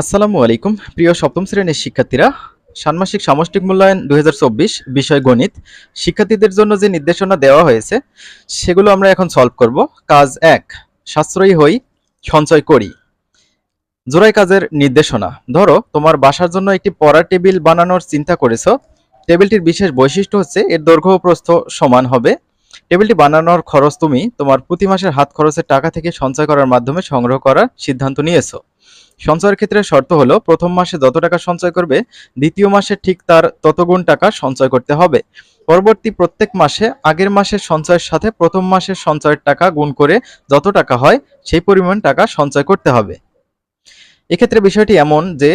আসসালামু আলাইকুম প্রিয় সপ্তম শ্রেণীর শিক্ষার্থীরা। ষান্মাসিক সামষ্টিক মূল্যায়ন 2024 বিষয় গণিত শিক্ষার্থীদের জন্য যে নির্দেশনা দেওয়া হয়েছে সেগুলো আমরা এখন সলভ করব। কাজ 1, সাশ্রয়ী হই সঞ্চয় করি। জোড়াই কাজের নির্দেশনা। ধরো তোমার বাসার জন্য একটি পড়ার টেবিল বানানোর চিন্তা করেছো। টেবিলটির বিশেষ বৈশিষ্ট্য হচ্ছে এর দৈর্ঘ্য ও প্রস্থ সমান হবে। টেবিলটি বানানোর খরচ তুমি তোমার প্রতি মাসের হাত খরচের টাকা থেকে সঞ্চয় করার মাধ্যমে সংগ্রহ করার সিদ্ধান্ত নিয়েছো। সঞ্চয়ের ক্ষেত্রে শর্ত হলো প্রথম মাসে যত টাকা সঞ্চয় করবে দ্বিতীয় মাসে ঠিক তার ততগুণ টাকা সঞ্চয় করতে হবে। পরবর্তী প্রত্যেক মাসে আগের মাসের সঞ্চয়ের সাথে প্রথম মাসের সঞ্চয়ের টাকা গুণ করে যত টাকা হয় সেই পরিমাণ টাকা সঞ্চয় করতে হবে। এক্ষেত্রে বিষয়টি এমন যে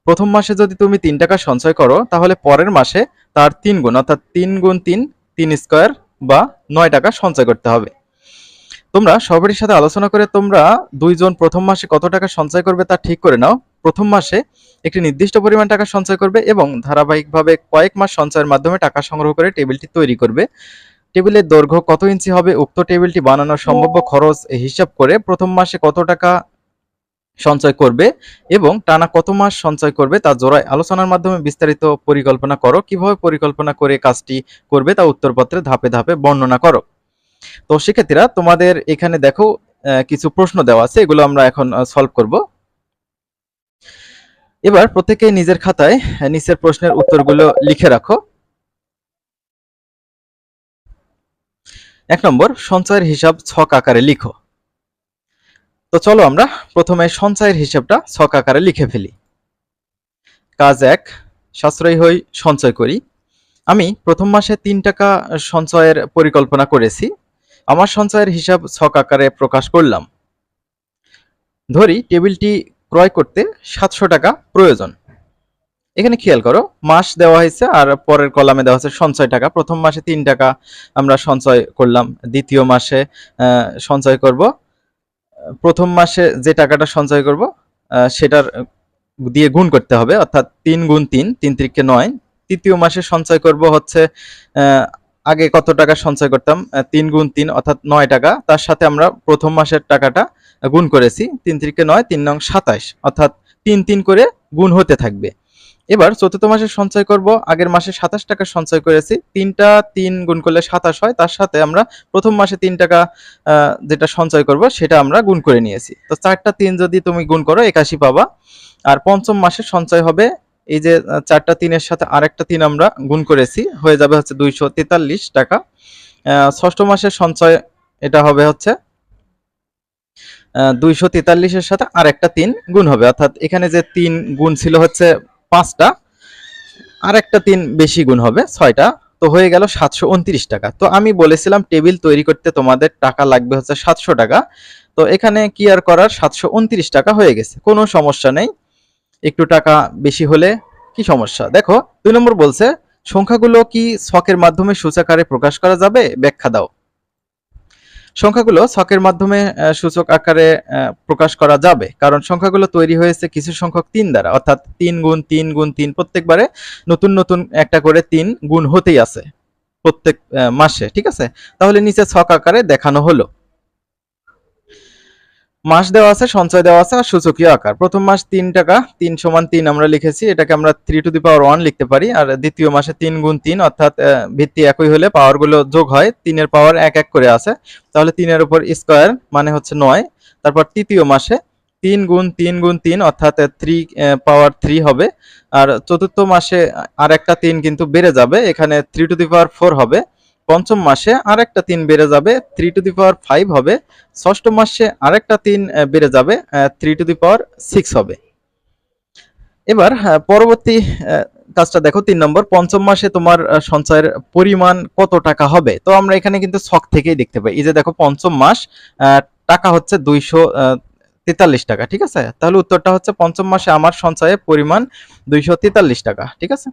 প্রথম মাসে যদি তুমি 3 টাকা সঞ্চয় করো তাহলে পরের মাসে তার 3 গুণ অর্থাৎ 3 গুণ 3 3 স্কয়ার বা 9 টাকা সঞ্চয় করতে হবে। তোমরা সবারই সাথে আলোচনা করে তোমরা দুইজন প্রথম মাসে কত টাকা সঞ্চয় করবে তা ঠিক করে নাও। প্রথম মাসে একটি নির্দিষ্ট পরিমাণ টাকা সঞ্চয় করবে এবং ধারাবাহিকভাবে কয়েক মাস সঞ্চয়ের মাধ্যমে টাকা সংগ্রহ করে টেবিলটি তৈরি করবে। টেবিলের দৈর্ঘ্য কত ইঞ্চি হবে উক্ত টেবিলটি বানানোর সম্ভাব্য খরচ হিসাব করে প্রথম মাসে কত টাকা সঞ্চয় করবে এবং টানা কত মাস সঞ্চয় করবে তা জোড়ায় আলোচনার মাধ্যমে বিস্তারিত পরিকল্পনা করো। কিভাবে পরিকল্পনা করে কাজটি করবে তা উত্তরপত্রে ধাপে ধাপে বর্ণনা করো। তো শিক্ষার্থীরা তোমাদের এখানে দেখো কিছু প্রশ্ন দেওয়া আছে, এগুলো আমরা এখন সলভ করব। এবার প্রত্যেকে নিজের খাতায় নিচের প্রশ্নের উত্তরগুলো লিখে রাখো। 1 নম্বর, সঞ্চয়ের হিসাব ছক আকারে লিখো। তো চলো আমরা প্রথমে সঞ্চয়ের হিসাবটা ছক আকারে লিখে ফেলি। কাজ 1, সাশ্রয়ী হই সঞ্চয় করি। আমি প্রথম মাসে 3 টাকা সঞ্চয়ের পরিকল্পনা করেছি। আমার সঞ্চয়ের হিসাব ছক আকারে প্রকাশ করলাম। ধরি টেবিলটি ক্রয় করতে 700 টাকা প্রয়োজন। এখানে খেয়াল করো মাস দেওয়া হয়েছে আর পরের কলামে দেওয়া হচ্ছে সঞ্চয় টাকা। প্রথম মাসে 3 টাকা আমরা সঞ্চয় করলাম, দ্বিতীয় মাসে সঞ্চয় করব। প্রথম মাসে যে টাকাটা সঞ্চয় করব সেটার দিয়ে গুণ করতে হবে, অর্থাৎ 3 গুণ 3 3 × 9। তৃতীয় মাসে সঞ্চয় করব হচ্ছে আগে কত টাকা সঞ্চয় করতাম 3 গুণ 3 অর্থাৎ 9 টাকা, তার সাথে আমরা প্রথম মাসের টাকাটা গুণ করেছি 3 × 9 3 নং 27 অর্থাৎ 3 3 করে গুণ হতে থাকবে। এবার চতুর্থ মাসে সঞ্চয় করব, আগের মাসে 27 টাকা সঞ্চয় করেছি, 3টা 3 গুণ করলে 27 হয়, তার সাথে আমরা প্রথম মাসে 3 টাকা যেটা সঞ্চয় করব সেটা আমরা গুণ করে নিয়েছি। তো 4টা 3 যদি তুমি গুণ করো 81 পাবা। আর পঞ্চম মাসে সঞ্চয় হবে এই যে 4টা 3 সাথে আরেকটা 3 আমরা গুণ করেছি, হয়ে যাবে হচ্ছে 243 টাকা। ষষ্ঠ মাসের সঞ্চয় এটা হবে হচ্ছে 243 এর সাথে আরেকটা 3 গুণ হবে, অর্থাৎ এখানে যে 3 গুণ ছিল হচ্ছে 5টা, আরেকটা 3 বেশি গুণ হবে 6টা, তো হয়ে গেল 729 টাকা। তো আমি বলেছিলাম টেবিল তৈরি করতে তোমাদের টাকা লাগবে হচ্ছে 700 টাকা। তো এখানে কি আর করার, 729 টাকা হয়ে গেছে, কোনো সমস্যা নেই। একটু টাকা বেশি হলে কি সমস্যা। দেখো 2 নম্বর বলছে সংখ্যাগুলো কি ছকের মাধ্যমে সূচকারে প্রকাশ করা যাবে, ব্যাখ্যা দাও। সংখ্যাগুলো ছকের মাধ্যমে সূচক আকারে প্রকাশ করা যাবে, কারণ সংখ্যাগুলো তৈরি হয়েছে কিছু সংখ্যক 3 দ্বারা, অর্থাৎ 3 গুণ 3 গুণ 3 প্রত্যেকবারে নতুন নতুন একটা করে 3 গুণ হতেই আছে প্রত্যেক মাসে, ঠিক আছে। তাহলে নিচে ছক আকারে দেখানো হলো। মাস দেওয়া আছে, সঞ্চয় দেওয়া আছে আর সূচকীয় আকার। প্রথম মাস 3 টাকা, 3 = 3 আমরা লিখেছি, এটাকে আমরা 3⁻1 লিখতে পারি। আর দ্বিতীয় মাসে 3 গুণ 3 অর্থাৎ ভিত্তি একই হলে পাওয়ারগুলো যোগ হয়, 3 এর পাওয়ার 1 1 করে আছে, তাহলে 3 এর উপর স্কয়ার মানে হচ্ছে 9। তারপর তৃতীয় মাসে 3 গুণ 3 গুণ 3 অর্থাৎ 3 হবে। আর চতুর্থ মাসে আরেকটা 3 কিন্তু বেড়ে যাবে, এখানে 3⁴ হবে। পঞ্চম মাসে আরেকটা 3 বেড়ে যাবে, 3⁵ হবে। ষষ্ঠ মাসে আরেকটা 3 বেড়ে যাবে, 3⁶ হবে। এবার পরবর্তী কাজটা দেখো 3 নম্বর, পঞ্চম মাসে তোমার সঞ্চয়ের পরিমাণ কত টাকা হবে। তো আমরা এখানে কিন্তু ছক থেকেই দেখতে পাই, এই যে দেখো পঞ্চম মাস টাকা হচ্ছে 243 টাকা, ঠিক আছে। তাহলে উত্তরটা হচ্ছে পঞ্চম মাসে আমার সঞ্চয়ের পরিমাণ 243 টাকা, ঠিক আছে।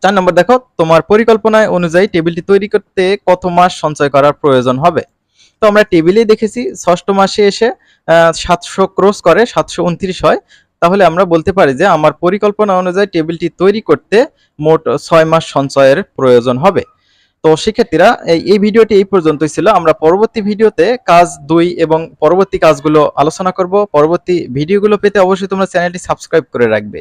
4 নম্বর দেখো তোমার পরিকল্পনায় অনুযায়ী টেবিলটি তৈরি করতে কত মাস সঞ্চয় করার প্রয়োজন হবে। তো আমরা টেবিলেই দেখেছি ষষ্ঠ মাসে এসে 700 ক্রস করে 729 হয়, তাহলে আমরা বলতে পারি যে আমার পরিকল্পনা অনুযায়ী টেবিলটি তৈরি করতে মোট 6 মাস সঞ্চয়ের প্রয়োজন হবে। তো শিক্ষার্থীরা এই ভিডিওটি এই পর্যন্তই ছিল। আমরা পরবর্তী ভিডিওতে কাজ 2 এবং পরবর্তী কাজগুলো আলোচনা করব। পরবর্তী ভিডিওগুলো পেতে অবশ্যই তোমরা চ্যানেলটি সাবস্ক্রাইব করে রাখবে।